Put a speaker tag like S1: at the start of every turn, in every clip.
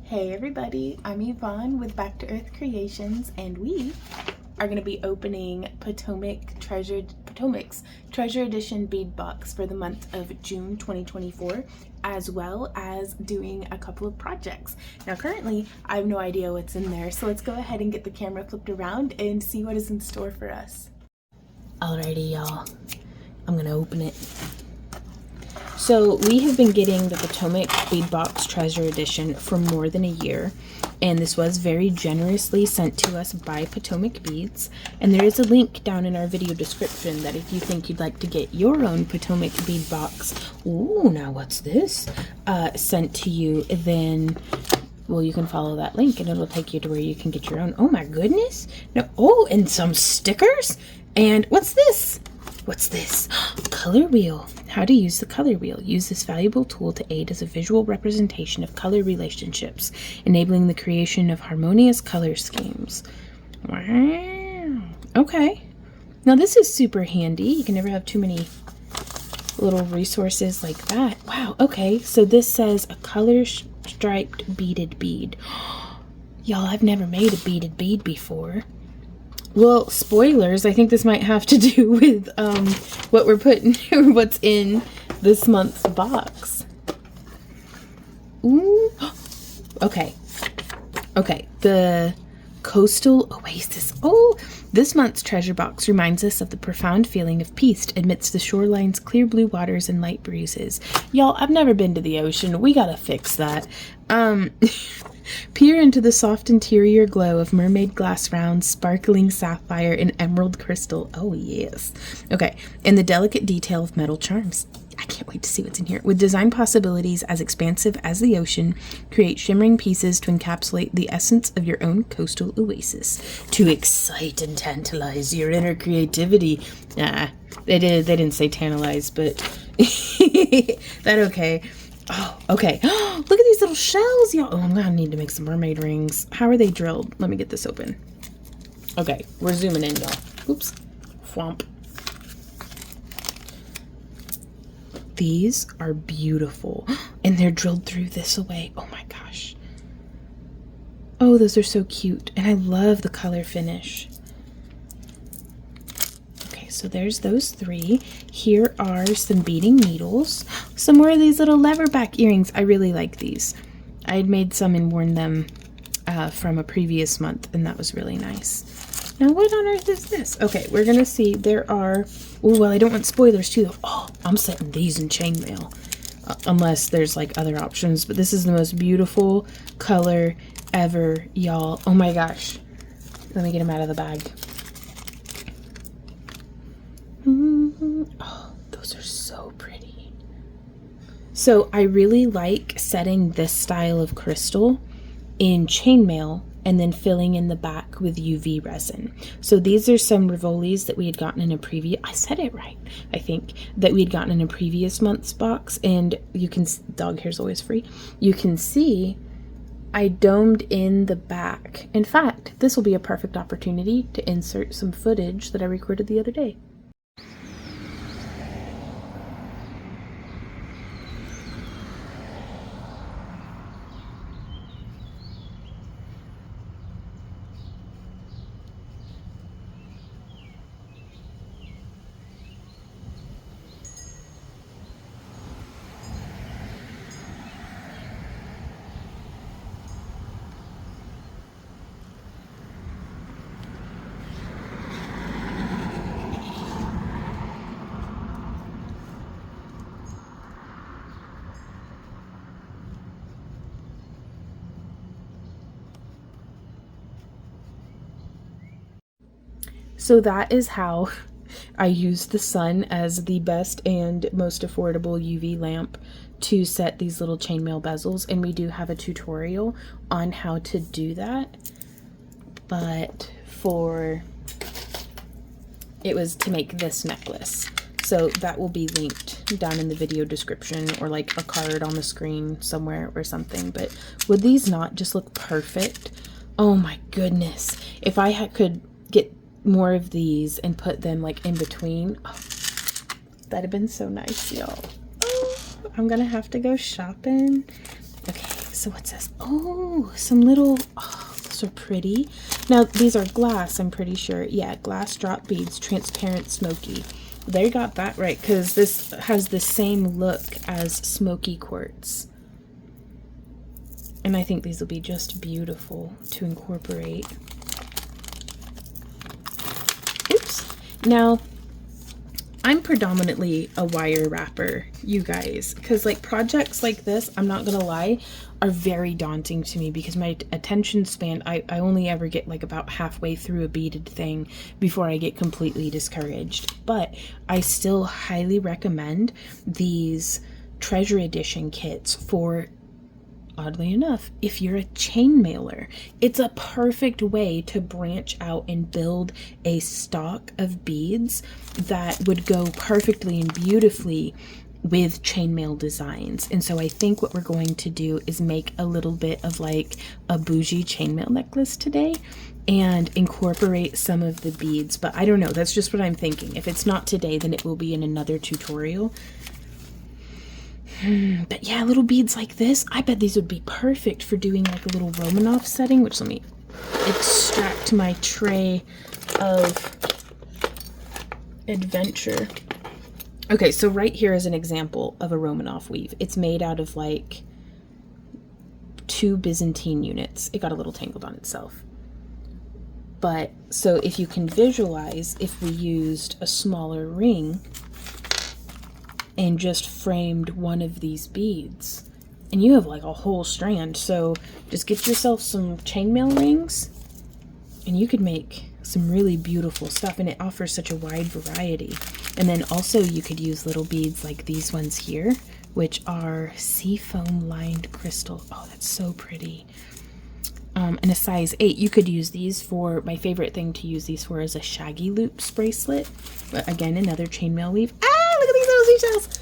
S1: Hey everybody, I'm Yvonne with Back to Earth Creations, and we are going to be opening Potomac's Treasure Edition bead box for the month of June 2024, as well as doing a couple of projects. Now currently I have no idea what's in there, so let's go ahead and get the camera flipped around and see what is in store for us. Alrighty y'all, I'm going to open it. So we have been getting the Potomac Bead Box Treasure Edition for more than a year, and this was very generously sent to us by Potomac Beads, and there is a link down in our video description that if you think you'd like to get your own Potomac Bead Box, ooh, now what's this, sent to you, then, well, you can follow that link and it'll take you to where you can get your own. Oh my goodness. No, oh, and some stickers, and what's this? What's this? Color wheel. How to use the color wheel. Use this valuable tool to aid as a visual representation of color relationships, enabling the creation of harmonious color schemes. Wow. Okay. Now this is super handy. You can never have too many little resources like that. Wow. Okay. So this says a color striped beaded bead. Y'all, I've never made a beaded bead before. Well, spoilers, I think this might have to do with what we're putting, or what's in this month's box. Ooh. Okay. Okay, the Coastal Oasis. Oh, this month's treasure box reminds us of the profound feeling of peace amidst the shoreline's clear blue waters and light breezes. Y'all, I've never been to the ocean. We gotta fix that. Peer into the soft interior glow of mermaid glass rounds, sparkling sapphire, and emerald crystal. Oh, yes. Okay, and the delicate detail of metal charms. I can't wait to see what's in here. With design possibilities as expansive as the ocean, create shimmering pieces to encapsulate the essence of your own coastal oasis. To excite and tantalize your inner creativity. Nah, they didn't say tantalize, but that okay. Oh, okay. Look at these little shells, y'all. Oh, I'm gonna need to make some mermaid rings. How are they drilled? Let me get this open. Okay, we're zooming in, y'all. Oops. Whomp. These are beautiful. And they're drilled through this away. Oh my gosh. Oh, those are so cute. And I love the color finish. So there's those three. Here are some beading needles. Some more of these little leverback earrings. I really like these. I had made some and worn them from a previous month, and that was really nice. Now, what on earth is this? Okay, we're going to see. There are... Oh, well, I don't want spoilers, too. Oh, I'm setting these in chainmail. Unless there's, like, other options. But this is the most beautiful color ever, y'all. Oh, my gosh. Let me get them out of the bag. Oh, those are so pretty. So I really like setting this style of crystal in chainmail and then filling in the back with UV resin. So these are some Rivolis that we had gotten in a previous, I said it right, I think, that we had gotten in a previous month's box, and you can, dog hair's always free, you can see I domed in the back. In fact, this will be a perfect opportunity to insert some footage that I recorded the other day. So that is how I use the sun as the best and most affordable UV lamp to set these little chainmail bezels, and we do have a tutorial on how to do that, but it was to make this necklace. So that will be linked down in the video description, or like a card on the screen somewhere or something. But would these not just look perfect? Oh my goodness. If I could get more of these and put them like in between, oh, that'd have been so nice, y'all. Oh, I'm gonna have to go shopping. Okay, So what's this? Oh, some little, oh, those are pretty. Now, these are glass, I'm pretty sure. Yeah, glass drop beads, transparent smoky. They got that right, because this has the same look as smoky quartz. And I think these will be just beautiful to incorporate. Oops. Now, I'm predominantly a wire wrapper, you guys, because like projects like this, I'm not gonna lie, are very daunting to me because my attention span, I only ever get like about halfway through a beaded thing before I get completely discouraged. But I still highly recommend these treasure edition kits for, oddly enough, if you're a chain mailer. It's a perfect way to branch out and build a stock of beads that would go perfectly and beautifully with chainmail designs. And so I think what we're going to do is make a little bit of like a bougie chainmail necklace today and incorporate some of the beads. But I don't know, that's just what I'm thinking. If it's not today, then it will be in another tutorial. But yeah, little beads like this, I bet these would be perfect for doing like a little Romanov setting, which let me extract my tray of adventure. Okay, so right here is an example of a Romanov weave. It's made out of like 2 Byzantine units. It got a little tangled on itself. But so if you can visualize, if we used a smaller ring and just framed one of these beads, and you have like a whole strand. So just get yourself some chainmail rings and you could make some really beautiful stuff, and it offers such a wide variety. And then also you could use little beads like these ones here, which are seafoam lined crystal. Oh, that's so pretty. And a size 8. You could use these for, my favorite thing to use these for is a shaggy loops bracelet. But again, another chainmail weave. Ah, look at these little seashells.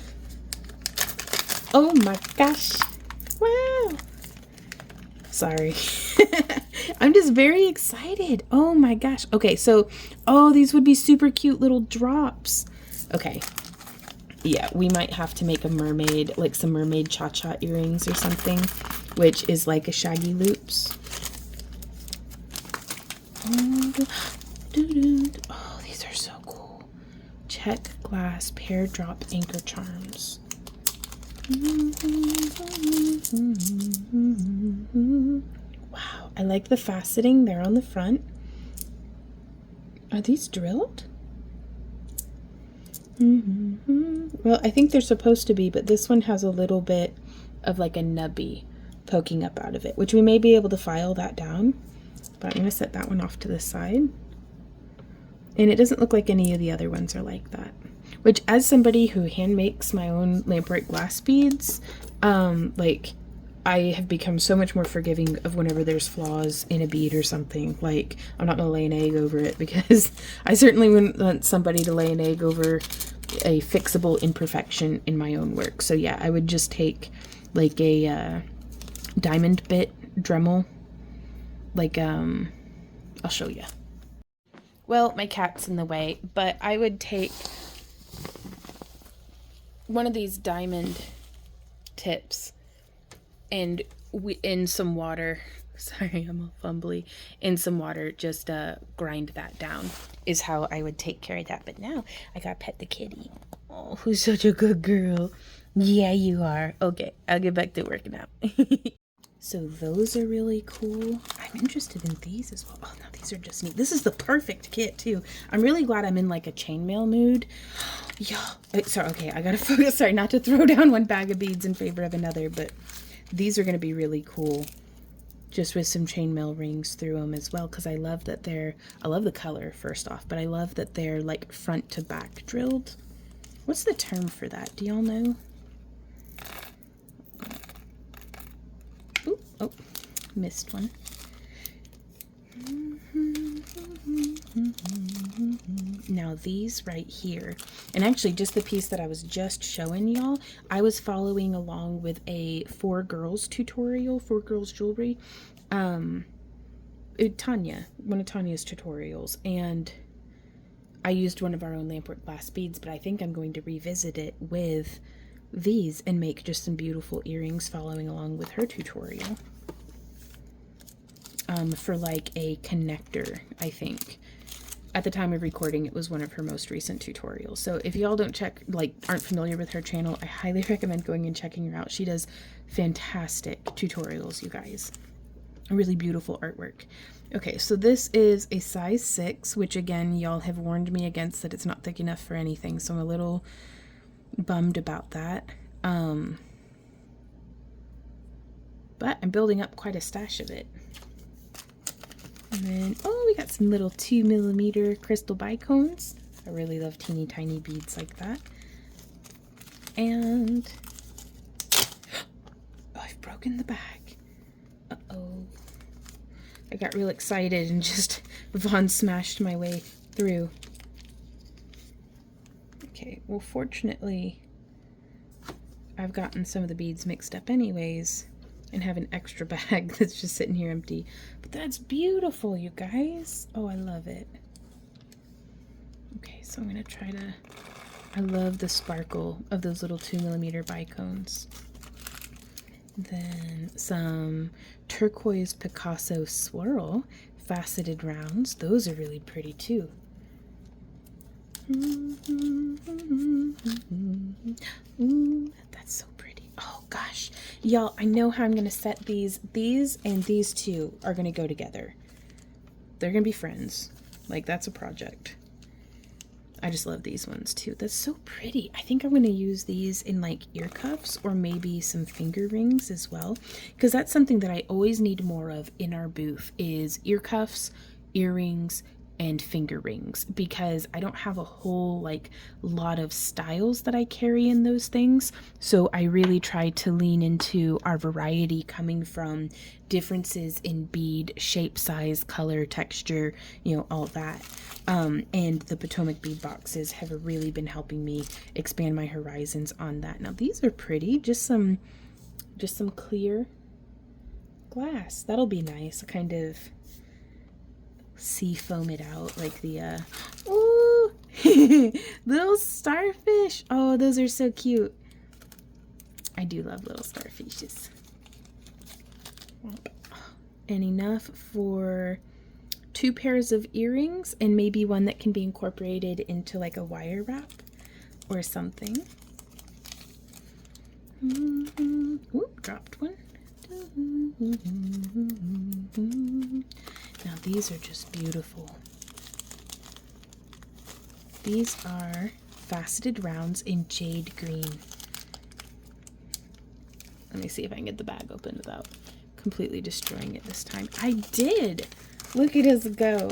S1: Oh my gosh. Wow. Sorry. I'm just very excited. Oh my gosh. Okay, so, oh, these would be super cute little drops. Okay. Yeah, we might have to make a mermaid, like some mermaid cha-cha earrings or something, which is like a shaggy loops. Oh, these are so cool. Check glass pear drop anchor charms. Wow, I like the faceting there on the front. Are these drilled? Well, I think they're supposed to be, but this one has a little bit of like a nubby poking up out of it, which we may be able to file that down, but I'm going to set that one off to the side. And it doesn't look like any of the other ones are like that, which, as somebody who hand makes my own lamprite glass beads, like, I have become so much more forgiving of whenever there's flaws in a bead or something. Like, I'm not going to lay an egg over it, because I certainly wouldn't want somebody to lay an egg over a fixable imperfection in my own work. So yeah, I would just take like a diamond bit Dremel, like, I'll show you. Well, my cat's in the way, but I would take one of these diamond tips and in some water, sorry, I'm all fumbly, in some water, just grind that down is how I would take care of that. But now I gotta pet the kitty. Oh, who's such a good girl. Yeah, you are. Okay, I'll get back to work now. So those are really cool. I'm interested in these as well. Oh, no, these are just neat. This is the perfect kit too. I'm really glad I'm in like a chainmail mood. Yeah. Sorry, okay, I gotta focus. Sorry, not to throw down one bag of beads in favor of another, but these are gonna be really cool. Just with some chainmail rings through them as well, because I love that they're, I love the color first off, but I love that they're like front to back drilled. What's the term for that? Do y'all know? Ooh, oh, missed one. Now these right here, and actually just the piece that I was just showing y'all, I was following along with a 4 girls tutorial, 4 girls jewelry, Tanya, one of Tanya's tutorials, and I used one of our own lamprite glass beads, but I think I'm going to revisit it with these and make just some beautiful earrings following along with her tutorial. For like a connector, I think. At the time of recording, it was one of her most recent tutorials. So if y'all don't aren't familiar with her channel, I highly recommend going and checking her out. She does fantastic tutorials, you guys. Really beautiful artwork. Okay, so this is a size 6, which again, y'all have warned me against that it's not thick enough for anything. So I'm a little bummed about that. But I'm building up quite a stash of it. And then, oh, we got some little 2mm crystal bicones. I really love teeny tiny beads like that. And, oh, I've broken the bag. Uh-oh. I got real excited and just Von smashed my way through. Okay, well, fortunately, I've gotten some of the beads mixed up anyways, and have an extra bag that's just sitting here empty. But that's beautiful, you guys. Oh, I love it. Okay, so I'm gonna try to, I love the sparkle of those little 2mm bicones. Then some turquoise Picasso swirl faceted rounds. Those are really pretty too. Ooh, that's so pretty. Oh gosh, y'all, I know how I'm gonna set these. These and these two are gonna go together. They're gonna be friends. Like, that's a project. I just love these ones too. That's so pretty. I think I'm gonna use these in like ear cuffs or maybe some finger rings as well, because that's something that I always need more of in our booth is ear cuffs, earrings, and finger rings, because I don't have a whole lot of styles that I carry in those things. So I really try to lean into our variety coming from differences in bead shape, size, color, texture, you know, all that. And the Potomac bead boxes have really been helping me expand my horizons on that. Now these are pretty, just some clear glass. That'll be nice. Kind of sea foam it out like the ooh, little starfish. Oh, those are so cute. I do love little starfishes. And enough for 2 pairs of earrings and maybe one that can be incorporated into like a wire wrap or something. Ooh, dropped one. Now these are just beautiful. These are faceted rounds in jade green. Let me see if I can get the bag open without completely destroying it this time. I did! Look at us go.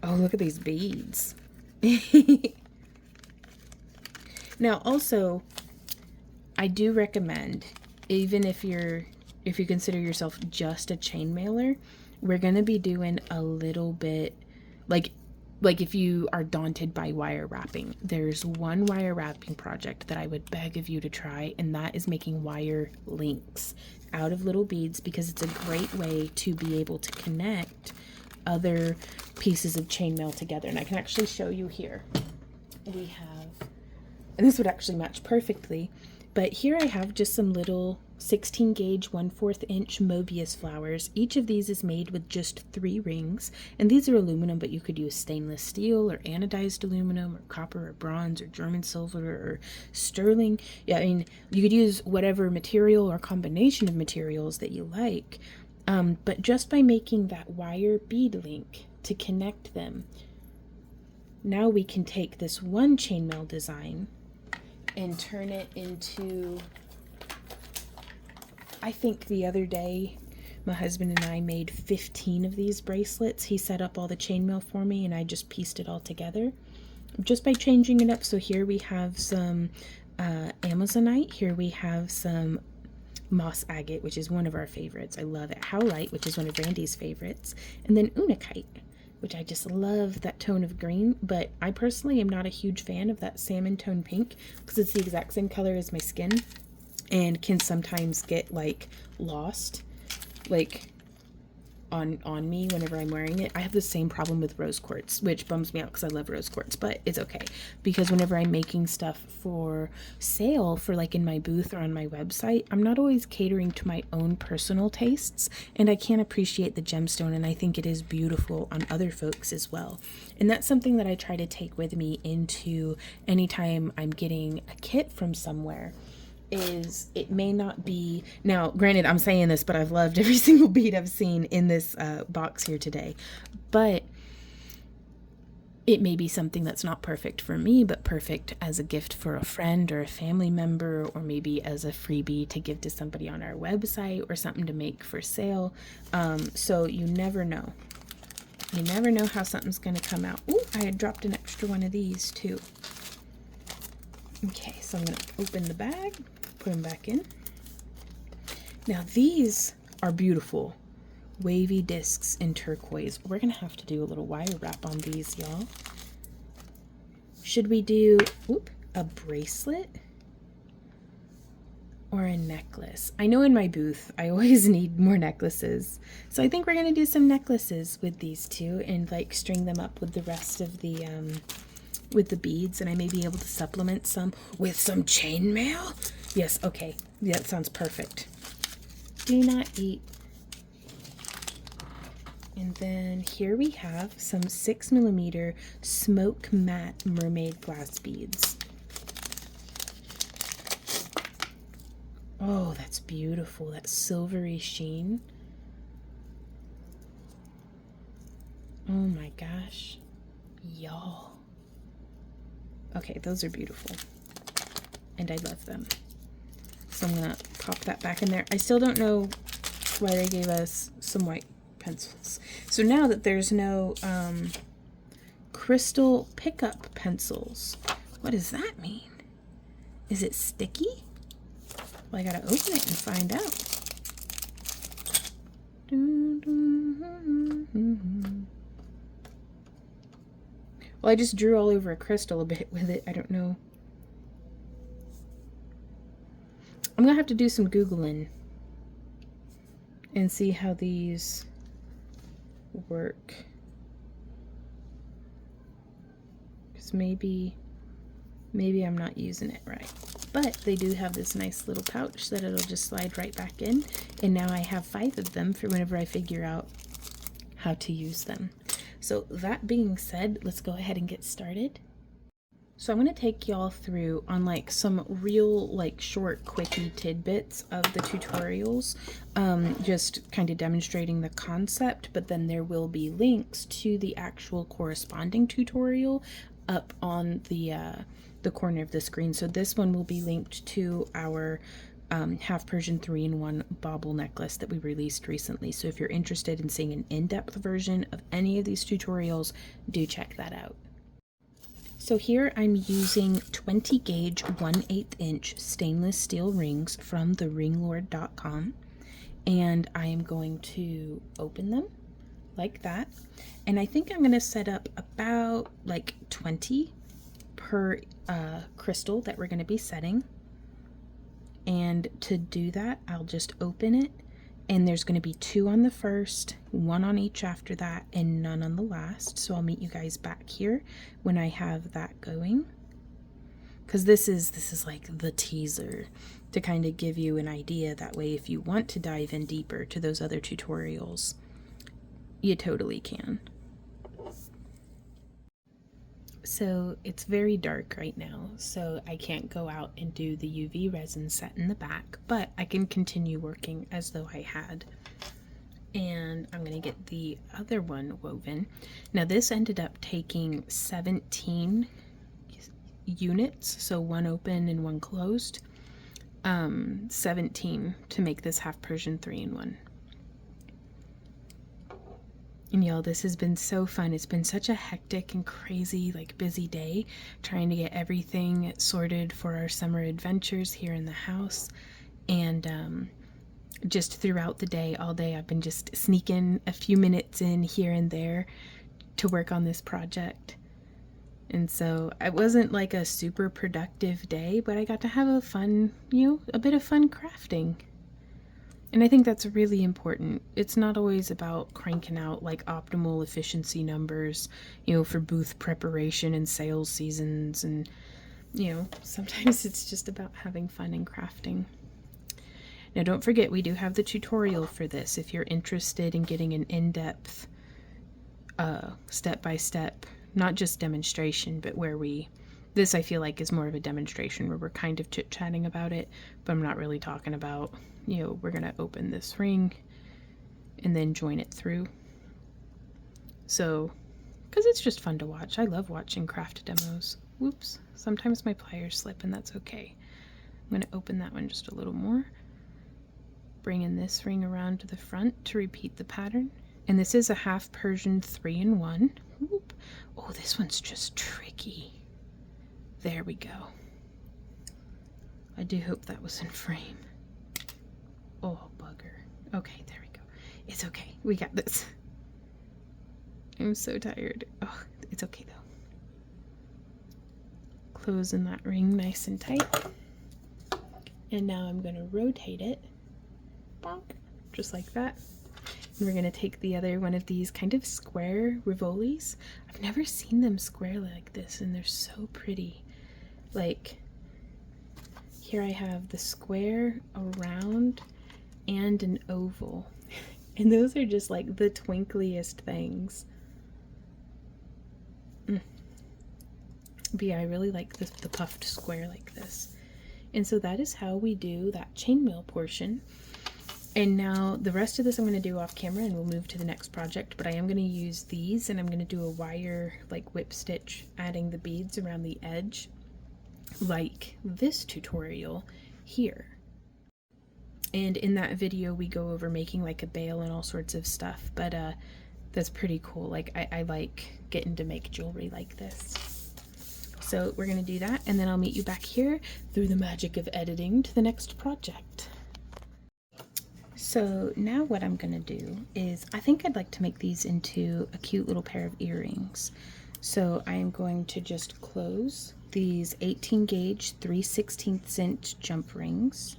S1: Oh, look at these beads. Now also, I do recommend, even if you consider yourself just a chain mailer, we're going to be doing a little bit, like if you are daunted by wire wrapping, there's one wire wrapping project that I would beg of you to try, and that is making wire links out of little beads, because it's a great way to be able to connect other pieces of chainmail together. And I can actually show you here. We have, and this would actually match perfectly, but here I have just some little 16 gauge 1/4 inch Mobius flowers. Each of these is made with just 3 rings, and these are aluminum, but you could use stainless steel or anodized aluminum or copper or bronze or German silver or sterling. Yeah, I mean, you could use whatever material or combination of materials that you like, but just by making that wire bead link to connect them, now we can take this one chainmail design and turn it into, I think the other day my husband and I made 15 of these bracelets. He set up all the chainmail for me and I just pieced it all together just by changing it up. So here we have some Amazonite, here we have some moss agate, which is one of our favorites. I love it. Howlite, which is one of Randy's favorites, and then Unakite, which I just love that tone of green, but I personally am not a huge fan of that salmon tone pink because it's the exact same color as my skin and can sometimes get like lost. Like, on me whenever I'm wearing it. I have the same problem with rose quartz, which bums me out because I love rose quartz, but it's okay because whenever I'm making stuff for sale for like in my booth or on my website, I'm not always catering to my own personal tastes, and I can't appreciate the gemstone, and I think it is beautiful on other folks as well. And that's something that I try to take with me into anytime I'm getting a kit from somewhere. Is it may not be, now granted I'm saying this, but I've loved every single bead I've seen in this box here today, but it may be something that's not perfect for me, but perfect as a gift for a friend or a family member, or maybe as a freebie to give to somebody on our website, or something to make for sale. So you never know. You never know how something's going to come out. Ooh, I had dropped an extra one of these too. Okay, so I'm going to open the bag, put them back in. Now these are beautiful. Wavy discs in turquoise. We're going to have to do a little wire wrap on these, y'all. Should we do a bracelet or a necklace? I know in my booth I always need more necklaces, so I think we're going to do some necklaces with these two and like string them up with the rest of the with the beads, and I may be able to supplement some with some chainmail. Yes, okay, yeah, that sounds perfect. Do not eat. And then here we have some 6mm smoke matte mermaid glass beads. Oh, that's beautiful. That silvery sheen. Oh my gosh. Y'all. Okay, those are beautiful. And I love them. So I'm gonna pop that back in there. I still don't know why they gave us some white pencils. So now that there's no crystal pickup pencils, what does that mean? Is it sticky? Well, I gotta open it and find out. Well, I just drew all over a crystal a bit with it. I don't know. I'm gonna have to do some Googling and see how these work. Because maybe I'm not using it right. But they do have this nice little pouch that it'll just slide right back in. And now I have 5 of them for whenever I figure out how to use them. So that being said, let's go ahead and get started. So I'm going to take y'all through on like some real like short quickie tidbits of the tutorials, just kind of demonstrating the concept, but then there will be links to the actual corresponding tutorial up on the corner of the screen. So this one will be linked to our half Persian 3-in-1 bauble necklace that we released recently. So if you're interested in seeing an in-depth version of any of these tutorials, do check that out. So here I'm using 20 gauge 1/8 inch stainless steel rings from theringlord.com, and I am going to open them like that. And I think I'm going to set up about like 20 per crystal that we're going to be setting. And to do that, I'll just open it, and there's going to be 2 on the first, 1 on each after that, and none on the last. So I'll meet you guys back here when I have that going, because this is like the teaser to kind of give you an idea. That way, if you want to dive in deeper to those other tutorials, you totally can. So it's very dark right now, so I can't go out and do the UV resin set in the back, but I can continue working as though I had. And I'm going to get the other one woven. Now this ended up taking 17 units, so 1 open and 1 closed. 17 to make this half Persian 3-in-1. And y'all, this has been so fun. It's been such a hectic and crazy, like busy day trying to get everything sorted for our summer adventures here in the house. And just throughout the day, all day, I've been just sneaking a few minutes in here and there to work on this project. And so it wasn't like a super productive day, but I got to have a fun, a bit of fun crafting.
S2: And I think that's really important. It's not always about cranking out like optimal efficiency numbers, you know, for booth preparation and sales seasons. And, you know, sometimes it's just about having fun and crafting. Now, don't forget, we do have the tutorial for this if you're interested in getting an in-depth, step-by-step, not just demonstration, but where this I feel like is more of a demonstration where we're kind of chit-chatting about it, but I'm not really talking about, you know, we're going to open this ring and then join it through. So, because it's just fun to watch. I love watching craft demos. Whoops, sometimes my pliers slip and that's okay. I'm going to open that one just a little more. Bringing this ring around to the front to repeat the pattern. And this is a half Persian 3-in-1. Whoop. Oh, this one's just tricky. There we go. I do hope that was in frame. Oh, bugger. Okay, there we go. It's okay. We got this. I'm so tired. Oh, it's okay though. Closing that ring nice and tight. And now I'm going to rotate it. Bonk. Just like that. And we're going to take the other one of these kind of square rivolis. I've never seen them square like this, and they're so pretty. Like, here I have the square, a round, and an oval. And those are just like the twinkliest things. But yeah, I really like the puffed square like this. And so that is how we do that chainmail portion. And now the rest of this I'm going to do off camera and we'll move to the next project, but I am going to use these and I'm going to do a wire like whip stitch, adding the beads around the edge like this tutorial here. And in that video we go over making like a bail and all sorts of stuff, but that's pretty cool. Like I like getting to make jewelry like this. So we're going to do that and then I'll meet you back here through the magic of editing to the next project. So now what I'm going to do is, I think I'd like to make these into a cute little pair of earrings. So I am going to just close these 18 gauge 3/16 inch jump rings.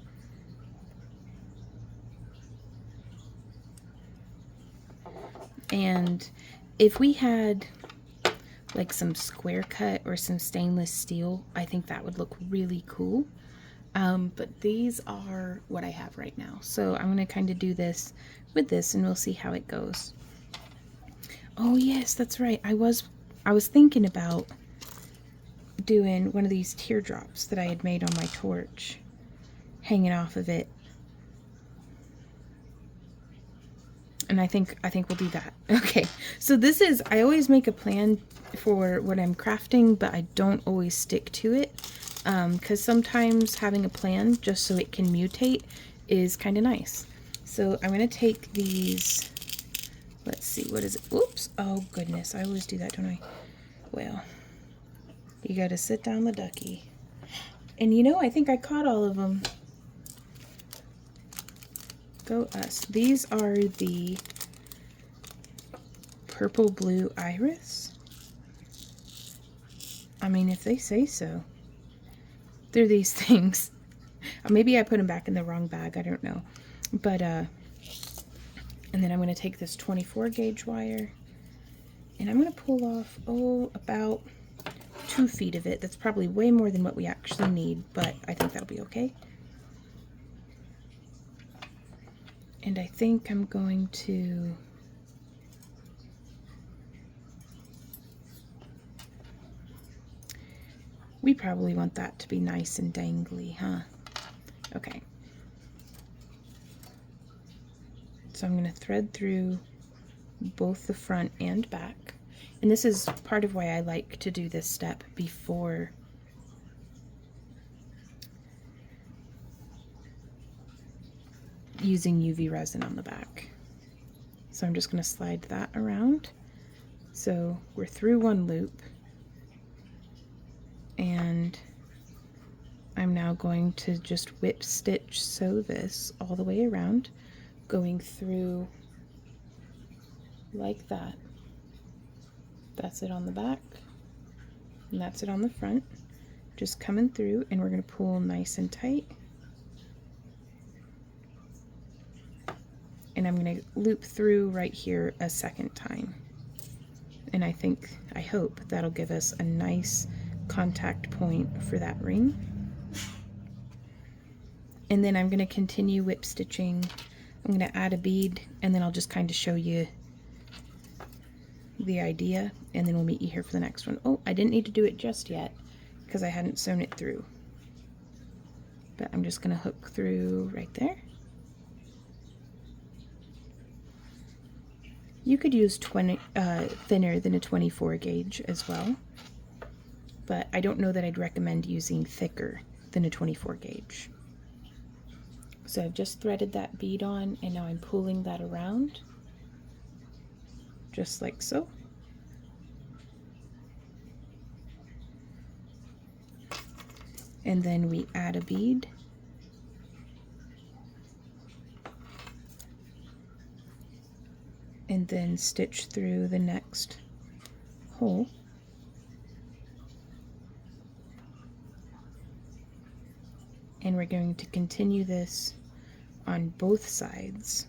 S2: And if we had like some square cut or some stainless steel, I think that would look really cool. But these are what I have right now. So I'm going to kind of do this with this and we'll see how it goes. Oh yes, that's right. I was thinking about doing one of these teardrops that I had made on my torch, hanging off of it. And I think we'll do that. Okay, so this is, I always make a plan for what I'm crafting, but I don't always stick to it. Because sometimes having a plan just so it can mutate is kind of nice. So I'm going to take these, let's see, what is it? Oops, oh goodness, I always do that, don't I? Well, you got to sit down the ducky. And you know, I think I caught all of them. Go us. These are the purple blue iris. I mean, if they say so. They're these things. Maybe I put them back in the wrong bag, I don't know. But and then I'm going to take this 24 gauge wire and I'm going to pull off about 2 feet of it. That's probably way more than what we actually need, but I think that'll be okay. And I think I'm going to we probably want that to be nice and dangly, huh? Okay. So I'm going to thread through both the front and back. And this is part of why I like to do this step before using UV resin on the back. So I'm just going to slide that around. So we're through one loop. And I'm now going to just whip stitch sew this all the way around, going through like that. That's it on the back, and that's it on the front. Just coming through, and we're going to pull nice and tight. and I'm going to loop through right here a second time. And I hope that'll give us a nice contact point for that ring. And then I'm going to continue whip stitching. I'm going to add a bead, and then I'll just kind of show you the idea, and then we'll meet you here for the next one. Oh, I didn't need to do it just yet because I hadn't sewn it through. But I'm just going to hook through right there. You could use thinner than a 24 gauge as well, but I don't know that I'd recommend using thicker than a 24 gauge. So I've just threaded that bead on, and now I'm pulling that around, just like so. And then we add a bead. And then stitch through the next hole. And we're going to continue this on both sides.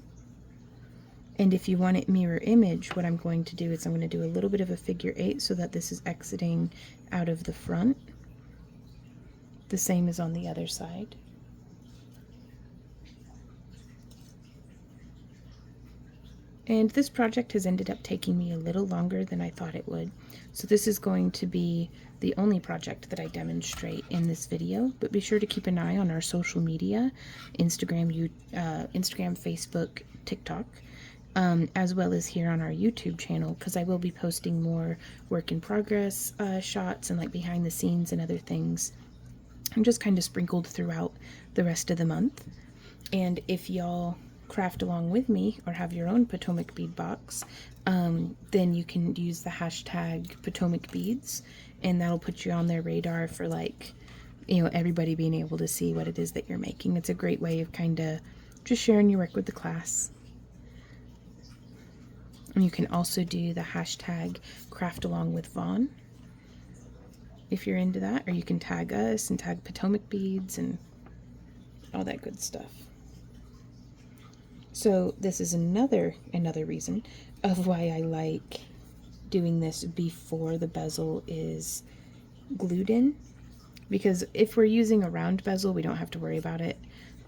S2: And if you want it mirror image, what I'm going to do is I'm going to do a little bit of a figure 8 so that this is exiting out of the front. The same as on the other side. And this project has ended up taking me a little longer than I thought it would. So this is going to be the only project that I demonstrate in this video, but be sure to keep an eye on our social media, Instagram, Facebook, TikTok, as well as here on our YouTube channel, because I will be posting more work in progress shots and like behind the scenes and other things. I'm just kind of sprinkled throughout the rest of the month. And if y'all craft along with me or have your own Potomac bead box, then you can use the hashtag Potomac beads, and that'll put you on their radar for, like, you know, everybody being able to see what it is that you're making. It's a great way of kind of just sharing your work with the class. And you can also do the hashtag craft along with Vaughn if you're into that, or you can tag us and tag Potomac beads and all that good stuff. So this is another reason of why I like doing this before the bezel is glued in, because if we're using a round bezel, we don't have to worry about it,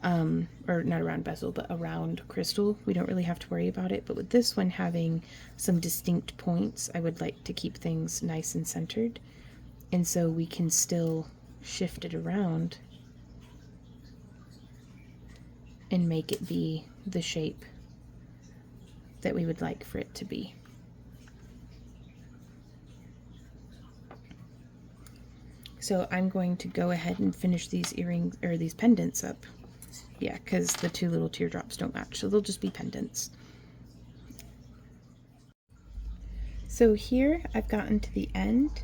S2: or not a round bezel, but a round crystal, we don't really have to worry about it. But with this one having some distinct points, I would like to keep things nice and centered, and so we can still shift it around and make it be the shape that we would like for it to be. So I'm going to go ahead and finish these earrings, or these pendants up. Yeah, because the two little teardrops don't match, so they'll just be pendants. So here I've gotten to the end,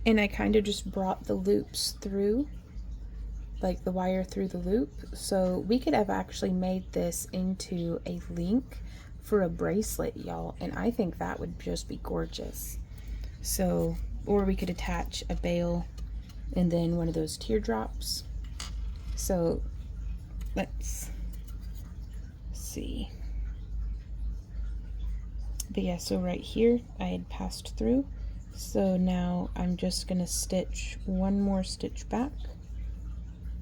S2: and I kind of just brought the loops through, like the wire through the loop. So we could have actually made this into a link for a bracelet, y'all, and I think that would just be gorgeous. So, or we could attach a bail and then one of those teardrops. So let's see. But yeah, so right here I had passed through, so now I'm just gonna stitch one more stitch back,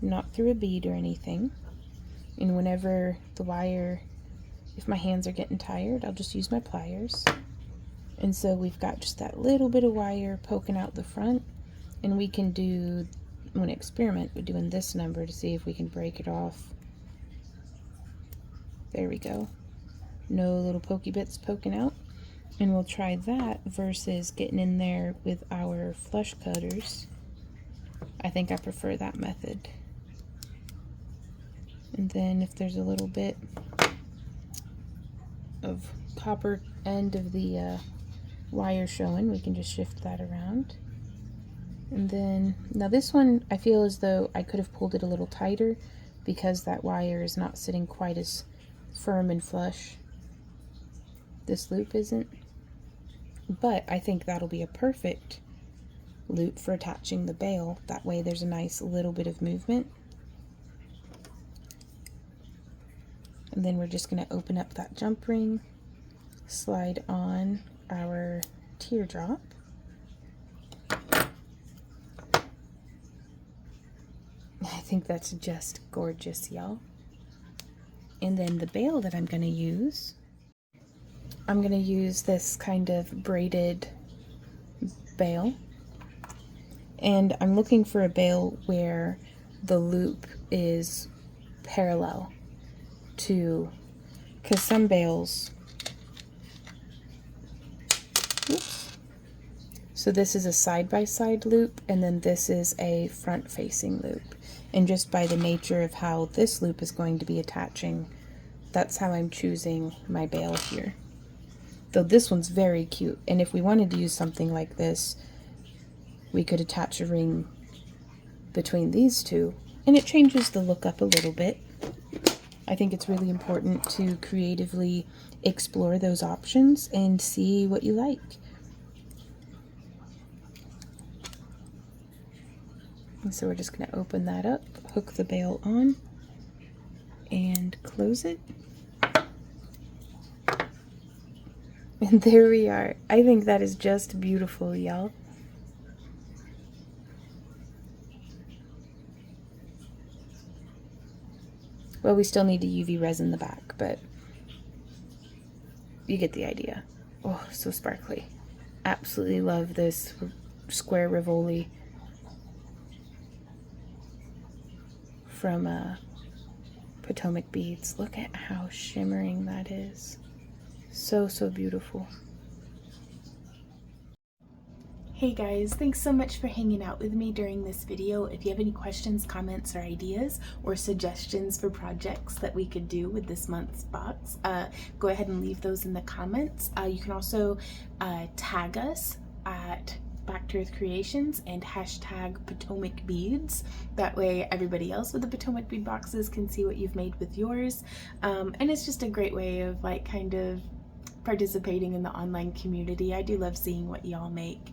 S2: not through a bead or anything. And whenever the wire, if my hands are getting tired, I'll just use my pliers. And so we've got just that little bit of wire poking out the front, and we can do, I'm gonna experiment with doing this number to see if we can break it off. There we go. No little pokey bits poking out. And we'll try that versus getting in there with our flush cutters. I think I prefer that method. And then if there's a little bit of copper end of the wire showing, we can just shift that around. And then, now this one, I feel as though I could have pulled it a little tighter because that wire is not sitting quite as firm and flush. This loop isn't. But I think that'll be a perfect loop for attaching the bail. That way there's a nice little bit of movement. And then we're just going to open up that jump ring, slide on our teardrop. I think that's just gorgeous, y'all. And then the bail that I'm going to use, I'm going to use this kind of braided bail. And I'm looking for a bail where the loop is parallel to, because some bails, oops. So this is a side-by-side loop, and then this is a front-facing loop. And just by the nature of how this loop is going to be attaching, that's how I'm choosing my bail here. Though this one's very cute, and if we wanted to use something like this, we could attach a ring between these two, and it changes the look up a little bit. I think it's really important to creatively explore those options and see what you like. And so we're just going to open that up, hook the bail on, and close it. And there we are. I think that is just beautiful, y'all. Well, we still need to UV resin the back, but you get the idea. Oh, so sparkly. Absolutely love this square Rivoli from Potomac Beads. Look at how shimmering that is. So, so beautiful.
S1: Hey guys, thanks so much for hanging out with me during this video. If you have any questions, comments, or ideas, or suggestions for projects that we could do with this month's box, go ahead and leave those in the comments. You can also tag us at Back to Earth Creations and hashtag Potomac Beads. That way everybody else with the Potomac Bead boxes can see what you've made with yours. And it's just a great way of like kind of participating in the online community. I do love seeing what y'all make.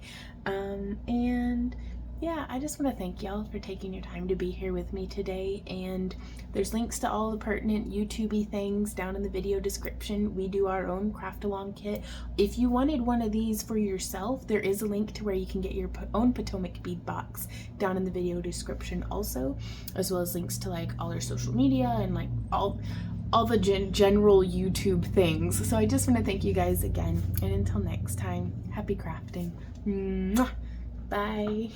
S1: And yeah, I just want to thank y'all for taking your time to be here with me today. And there's links to all the pertinent YouTube-y things down in the video description. We do our own craft along kit. If you wanted one of these for yourself, there is a link to where you can get your own Potomac bead box down in the video description also, as well as links to like all our social media and like all the general YouTube things. So I just want to thank you guys again, and until next time, happy crafting. Mwah. Bye.